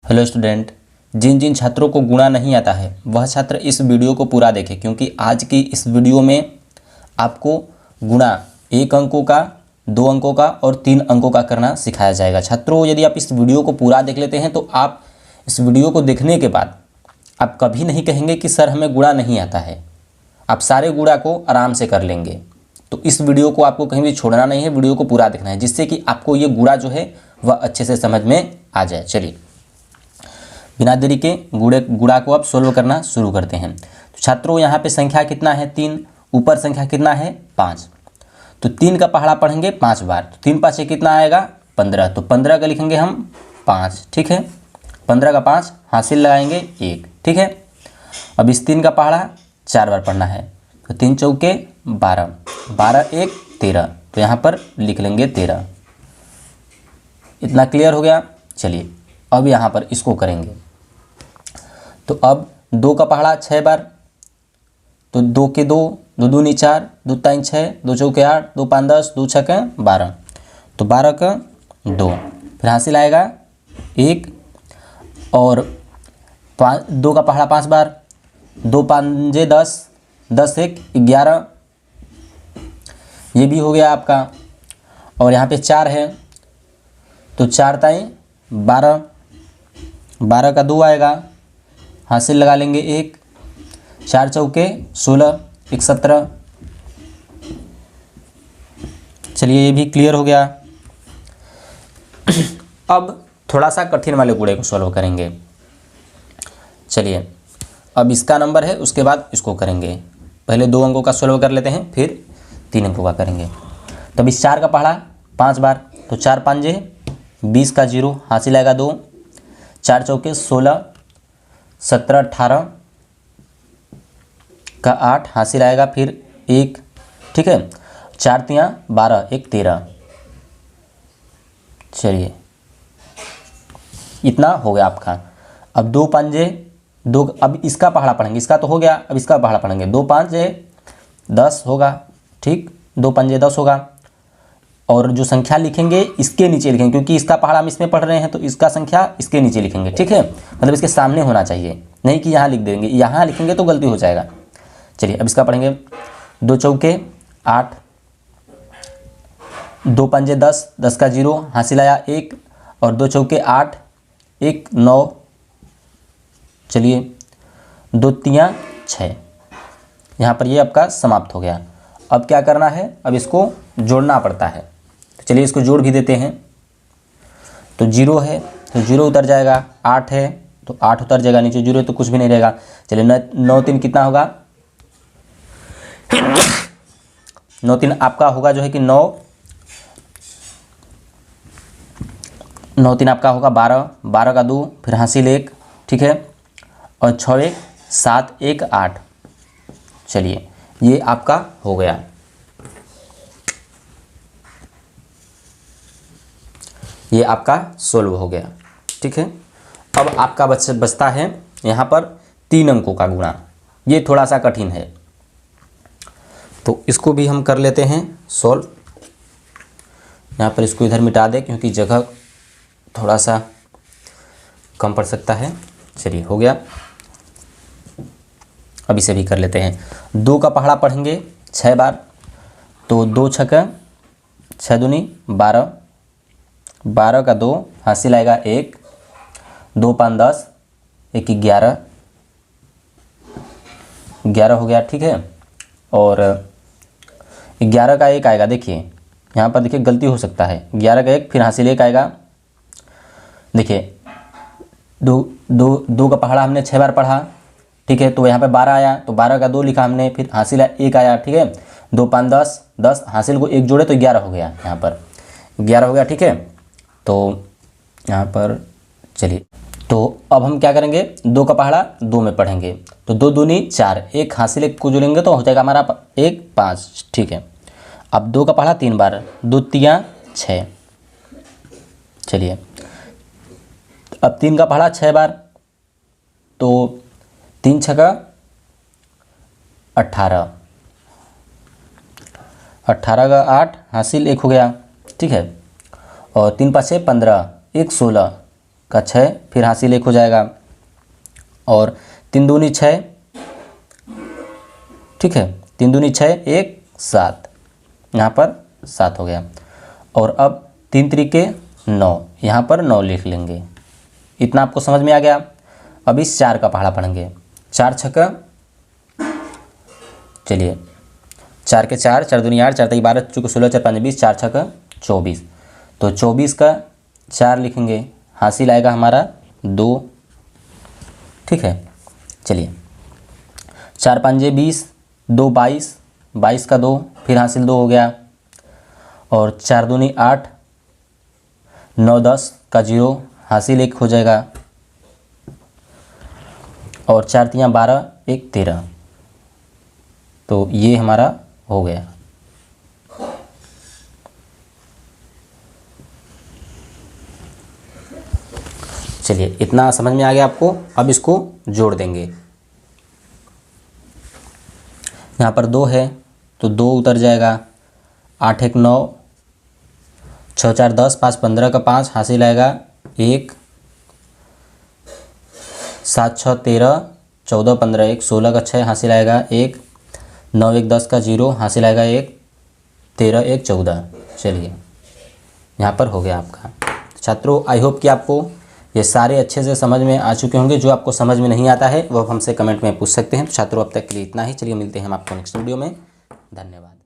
Hello student, जिन जिन छात्रों को गुणा नहीं आता है वह छात्र इस वीडियो को पूरा देखें, क्योंकि आज की इस वीडियो में आपको गुणा 1 अंकों का, 2 अंकों का और 3 अंकों का करना सिखाया जाएगा। छात्रों, यदि आप इस वीडियो को पूरा देख लेते हैं तो आप इस वीडियो को देखने के बाद आप कभी नहीं कहेंगे कि सर हमें गुणा नहीं आता है। आप सारे गुणा को आराम से कर लेंगे। तो इस वीडियो को आपको कहीं भी छोड़ना नहीं है, वीडियो को पूरा देखना है, जिससे कि आपको ये गुणा जो है वह अच्छे से समझ में आ जाए। चलिए बिना देरी के गुणा को अब सोल्व करना शुरू करते हैं। तो छात्रों, यहाँ पे संख्या कितना है 3, ऊपर संख्या कितना है 5। तो 3 का पहाड़ा पढ़ेंगे 5 बार, तो 3 5 कितना आएगा 15। तो 15 का लिखेंगे हम 5, ठीक है। 15 का 5 हासिल लगाएंगे 1, ठीक है। अब इस 3 का पहाड़ा 4 बार पढ़ना है, तो 3 चौके 12, 12 1 13, तो यहाँ पर लिख लेंगे 13। इतना क्लियर हो गया। चलिए अब यहाँ पर इसको करेंगे। तो अब 2 का पहाड़ा 6 बार, तो 2 के 2, 2 दूनी 4, 2 3 6, 2 चौके 8, 2 5 10, 2 6 12, तो 12 का 2, फिर हासिल आएगा 1 और 2 का पहाड़ा 5 बार, 2 5 10, 10 1 11, ये भी हो गया आपका। और यहाँ पे 4 है, तो 4 ताई 12, 12 का 2 आएगा, हासिल लगा लेंगे 1, 4 चौके 16, 1 17। चलिए ये भी क्लियर हो गया। अब थोड़ा सा कठिन वाले गुणे को सॉल्व करेंगे। चलिए अब इसका नंबर है, उसके बाद इसको करेंगे। पहले 2 अंकों का सॉल्व कर लेते हैं, फिर 3 अंकों का करेंगे। तब इस 4 का पहाड़ा 5 बार, तो 4 5 20 का 0, हासिल आएगा 2, 4 चौके 16, 17 18 का 8, हासिल आएगा फिर 1, ठीक है। 4 तियाँ 12, 1 13। चलिए इतना हो गया आपका। अब 2 5 2, अब इसका पहाड़ा पढ़ेंगे, इसका तो हो गया, अब इसका पहाड़ा पढ़ेंगे। 2 5 10 होगा, ठीक, 2 5 10 होगा। और जो संख्या लिखेंगे इसके नीचे लिखेंगे, क्योंकि इसका पहाड़ा हम इसमें पढ़ रहे हैं, तो इसका संख्या इसके नीचे लिखेंगे, ठीक है। मतलब इसके सामने होना चाहिए, नहीं कि यहाँ लिख देंगे, यहाँ लिखेंगे तो गलती हो जाएगा। चलिए अब इसका पढ़ेंगे। 2 चौके 8, 2 5 10, 10 का 0, हासिल आया 1, और 2 चौके 8 1 9। चलिए 2 तियाँ 6, यहाँ पर ये आपका समाप्त हो गया। अब क्या करना है, अब इसको जोड़ना पड़ता है। चलिए इसको जोड़ भी देते हैं। तो 0 है तो 0 उतर जाएगा, 8 है तो 8 उतर जाएगा, नीचे 0 है तो कुछ भी नहीं रहेगा। चलिए 9 3 कितना होगा 9 3 आपका होगा जो है कि 9 3 आपका होगा 12, 12 का 2, फिर हासिल 1, ठीक है। और 6 1 7 1 8। चलिए ये आपका हो गया। ये आपका सोल्व हो गया, ठीक है। अब आपका बचता है यहाँ पर 3 अंकों का गुणा। ये थोड़ा सा कठिन है, तो इसको भी हम कर लेते हैं सोल्व। यहाँ पर इसको इधर मिटा दें, क्योंकि जगह थोड़ा सा कम पड़ सकता है। चलिए हो गया। अब इसे भी कर लेते हैं। 2 का पहाड़ा पढ़ेंगे 6 बार, तो 2 6 6 दूनी 12, 12 का 2, हासिल आएगा 1, 2 5 10, 1 11, 11 हो गया, ठीक है। और 11 का 1 आएगा, देखिए यहाँ पर देखिए गलती हो सकता है। 11 का 1, फिर हासिल 1 आएगा। देखिए 2 का पहाड़ा हमने 6 बार पढ़ा, ठीक है। तो यहाँ पे 12 आया, तो 12 का 2 लिखा हमने, फिर हासिल 1 आया, ठीक है। 2 5 10, 10 हासिल को 1 जोड़े तो 11 हो गया, यहाँ पर 11 हो गया, ठीक है। तो यहाँ पर चलिए, तो अब हम क्या करेंगे, 2 का पहाड़ा 2 में पढ़ेंगे, तो 2 दूनी 4, 1 हासिल 1 को जोड़ेंगे तो हो जाएगा हमारा 1 5, ठीक है। अब 2 का पहाड़ा 3 बार, 2 तियाँ 6। चलिए अब 3 का पहाड़ा 6 बार, तो 3 6 18, 18 का 8 हासिल 1 हो गया, ठीक है। और 3 5 15, 1 16, का 6, फिर हासिल 1 हो जाएगा, और 3 दूनी 6, ठीक है, 3 दूनी 6, 1 7, यहाँ पर 7 हो गया। और अब 3 त्रिके 9, यहाँ पर 9 लिख लेंगे। इतना आपको समझ में आ गया। अब इस 4 का पहाड़ा पढ़ेंगे। 4 छक्का, चलिए 4 के 4, 4 दूनी 8, 4 तेई 12, चूँकि 16 4 5 20, 4 छक्का 24, तो 24 का 4 लिखेंगे, हासिल आएगा हमारा 2, ठीक है। चलिए 4 5 20, 2 22, 22 का 2, फिर हासिल 2 हो गया, और 4 दूनी 8, 9 10 का 0, हासिल 1 हो जाएगा, और 4 तियाँ 12, 1 13, तो ये हमारा हो गया। चलिए इतना समझ में आ गया आपको। अब इसको जोड़ देंगे। यहाँ पर 2 है तो 2 उतर जाएगा, 8 1 9, 6 4 10, 5 15 का 5, हासिल आएगा 1, 7 6 13, 14 15 1, 16 का 6, हासिल आएगा 1, 9 1 10 का 0, हासिल आएगा 1, 13 1 14। चलिए यहाँ पर हो गया आपका। छात्रों, आई होप कि आपको ये सारे अच्छे से समझ में आ चुके होंगे। जो आपको समझ में नहीं आता है वो आप हमसे कमेंट में पूछ सकते हैं। तो छात्रों, अब तक के लिए इतना ही। चलिए मिलते हैं हम आपको नेक्स्ट वीडियो में। धन्यवाद।